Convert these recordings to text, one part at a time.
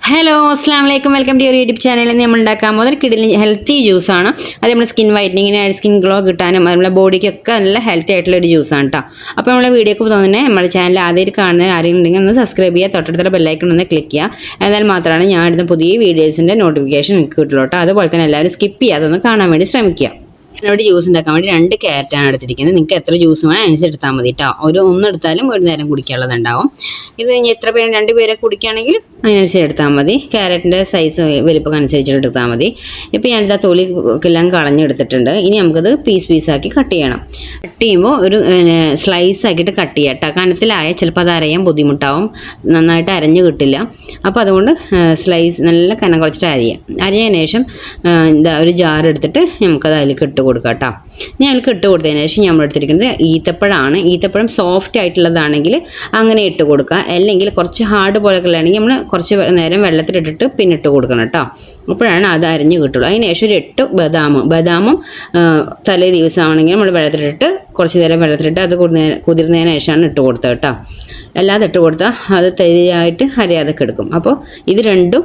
Hello അസ്സാം വലൈക്കും welcome to your YouTube ചാനലിൽ നമ്മൾ ഉണ്ടാക്കാൻ പോകുന്നത് കിടിലൻ ഹെൽത്തി ജ്യൂസാണ്. അത് നമ്മുടെ സ്കിൻ വൈറ്റനിങ്ങിന് സ്കിൻ ഗ്ലോ കിട്ടാനും നമ്മുടെ ബോഡിക്കൊക്കെ നല്ല ഹെൽത്തി ആയിട്ടുള്ള ഒരു ജ്യൂസാണ് കേട്ടോ. അപ്പോൾ നമ്മളെ വീഡിയോക്ക് തോന്നുന്നത് നമ്മുടെ ചാനൽ ആദ്യമായിട്ട് കാണുന്ന ആരെങ്കിലും ഉണ്ടെങ്കിൽ ഒന്ന് സബ്സ്ക്രൈബ് ചെയ്യുക, തൊട്ടടുത്തുള്ള ബെല്ലൈക്കൺ ഒന്ന് ക്ലിക്ക് ചെയ്യുക. എന്നാൽ മാത്രമാണ് ഞാൻ ഇടുന്ന പുതിയ വീഡിയോസിൻ്റെ നോട്ടിഫിക്കേഷൻ നിങ്ങൾക്ക് കിട്ടുള്ളൂ കേട്ടോ. അതുപോലെ തന്നെ എല്ലാവരും സ്കിപ്പ് ചെയ്യാതെ ഒന്ന് കാണാൻ വേണ്ടി ശ്രമിക്കുക. എന്നോട് ജ്യൂസ് ഉണ്ടാക്കാൻ വേണ്ടി 2 ക്യാരറ്റാണ് എടുത്തിരിക്കുന്നത്. നിങ്ങൾക്ക് എത്ര ജ്യൂസ് വേണം അനുസരിച്ച് എടുത്താൽ മതി കേട്ടോ. ഒന്നെടുത്താലും ഒരു നേരം കുടിക്കാനുള്ളതുണ്ടാവും. ഇത് ഇനി എത്ര പേര് 2 പേരെ കുടിക്കുകയാണെങ്കിൽ അതിനനുസരിച്ച് എടുത്താൽ മതി. ക്യാരറ്റിൻ്റെ സൈസ് വലിപ്പം അനുസരിച്ചിട്ട് എടുത്താൽ മതി. ഇപ്പോൾ ഞാനിതാ തൊലിക്കെല്ലാം കളഞ്ഞെടുത്തിട്ടുണ്ട്. ഇനി നമുക്കത് പീസാക്കി കട്ട് ചെയ്യണം. കട്ട് ചെയ്യുമ്പോൾ ഒരു സ്ലൈസ് ആക്കിയിട്ട് കട്ട് ചെയ്യാം കേട്ടോ. കനത്തിലായ ചിലപ്പോൾ അത് അരയാൻ ബുദ്ധിമുട്ടാവും, നന്നായിട്ട് അരഞ്ഞ് കിട്ടില്ല. അപ്പോൾ അതുകൊണ്ട് സ്ലൈസ് നല്ല കനം കുറച്ചിട്ട് അരിഞ്ഞതിന് ശേഷം ഒരു ജാർ എടുത്തിട്ട് നമുക്കത് അതിലേക്ക് ഇട്ട് കൊടുക്കാം കേട്ടോ. ഞാൻ അതിലേക്ക് ഇട്ട് കൊടുത്തതിന് ശേഷം നമ്മൾ എടുത്തിരിക്കുന്നത് ഈത്തപ്പഴമാണ്. ഈത്തപ്പഴം സോഫ്റ്റ് ആയിട്ടുള്ളതാണെങ്കിൽ അങ്ങനെ ഇട്ട് കൊടുക്കുക. അല്ലെങ്കിൽ കുറച്ച് ഹാർഡ് പോലെയൊക്കെ ഉള്ളതാണെങ്കിൽ നമ്മൾ കുറച്ച് നേരം വെള്ളത്തിലിട്ടിട്ട് പിന്നെ ഇട്ട് കൊടുക്കണം കേട്ടോ. അപ്പോഴാണ് അത് അരിഞ്ഞ് കിട്ടുള്ളൂ. അതിന് ശേഷം ഒരു 8 ബദാമും തലേ ദിവസമാണെങ്കിൽ നമ്മൾ വെള്ളത്തിലിട്ട് കുറച്ച് നേരം വെള്ളത്തിലിട്ട് അത് കുതിർന്നതിന് ശേഷമാണ് ഇട്ട് കൊടുത്തത് കേട്ടോ. അല്ലാതെ ഇട്ട് കൊടുത്താൽ അത് തരിയായിട്ട് അരയാതൊക്കെ എടുക്കും. അപ്പോൾ ഇത് രണ്ടും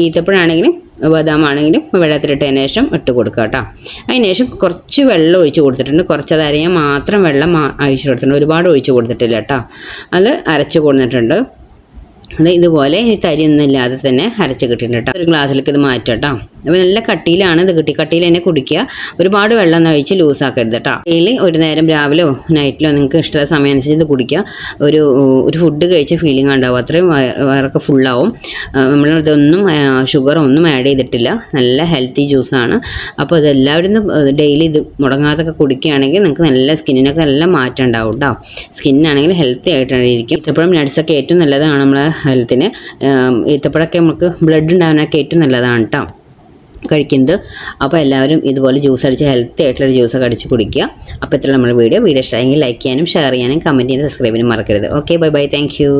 ഈത്തപ്പഴമാണെങ്കിലും ബദാമാണെങ്കിലും വെള്ളത്തിലിട്ടതിന് ശേഷം ഇട്ട് കൊടുക്കുക കേട്ടോ. അതിന് ശേഷം കുറച്ച് വെള്ളം ഒഴിച്ച് കൊടുത്തിട്ടുണ്ട്. കുറച്ചത് അരയാൻ മാത്രം വെള്ളം ഒഴിച്ച് കൊടുത്തിട്ടുണ്ട്, ഒരുപാട് ഒഴിച്ച് കൊടുത്തിട്ടില്ല കേട്ടോ. അത് അരച്ച് കൊടുത്തിട്ടുണ്ട്. അത് ഇതുപോലെ ഇനി തരിയൊന്നും ഇല്ലാതെ തന്നെ അരച്ച് കിട്ടിയിട്ടുണ്ട് കേട്ടോ. ഒരു ഗ്ലാസ്സിലേക്ക് ഇത് മാറ്റാം കേട്ടോ. അപ്പോൾ നല്ല കട്ടിയിലാണ് ഇത് കട്ടിയിൽ തന്നെ കുടിക്കുക. ഒരുപാട് വെള്ളം ഒന്നും ഒഴിച്ച് ലൂസാക്കരുത് കേട്ടോ. ഡെയിലി ഒരു നേരം രാവിലെയോ നൈറ്റിലോ നിങ്ങൾക്ക് ഇഷ്ടമുള്ള സമയം അനുസരിച്ച് ഇത് കുടിക്കുക. ഒരു ഫുഡ് കഴിച്ച ഫീലിംഗ് ഉണ്ടാവും, അത്രയും വയറൊക്കെ ഫുള്ളാവും. നമ്മളിതൊന്നും ഷുഗറൊന്നും ആഡ് ചെയ്തിട്ടില്ല. നല്ല ഹെൽത്തി ജ്യൂസാണ്. അപ്പോൾ ഇതെല്ലാവരും ഡെയിലി ഇത് മുടങ്ങാതൊക്കെ കുടിക്കുകയാണെങ്കിൽ നിങ്ങൾക്ക് നല്ല സ്കിന്നിനൊക്കെ നല്ല മാറ്റം ഉണ്ടാവും കേട്ടോ. സ്കിന്നാണെങ്കിൽ ഹെൽത്തി ആയിട്ടാണ് ഇരിക്കും. ഈത്തപ്പഴം നട്ട്സൊക്കെ ഏറ്റവും നല്ലതാണ് നമ്മളെ ഹെൽത്തിന്. ഈത്തപ്പഴമൊക്കെ നമുക്ക് ബ്ലഡ് ഉണ്ടാകാനൊക്കെ ഏറ്റവും നല്ലതാണ് കേട്ടോ കഴിക്കുന്നത്. അപ്പോൾ എല്ലാവരും ഇതുപോലെ ജ്യൂസ് അടിച്ച് ഹെൽത്തി ആയിട്ടുള്ള ജ്യൂസൊക്കെ അടിച്ച് കുടിക്കുക. അപ്പോൾ ഇത്രയുള്ള നമ്മുടെ വീഡിയോ ഇഷ്ടമായെങ്കിൽ ലൈക്ക് ചെയ്യാനും ഷെയർ ചെയ്യാനും കമൻറ്റ് ചെയ്യാനും സബ്സ്ക്രൈബ് ചെയ്യാനും മറക്കരുത്. Okay, bye, thank U.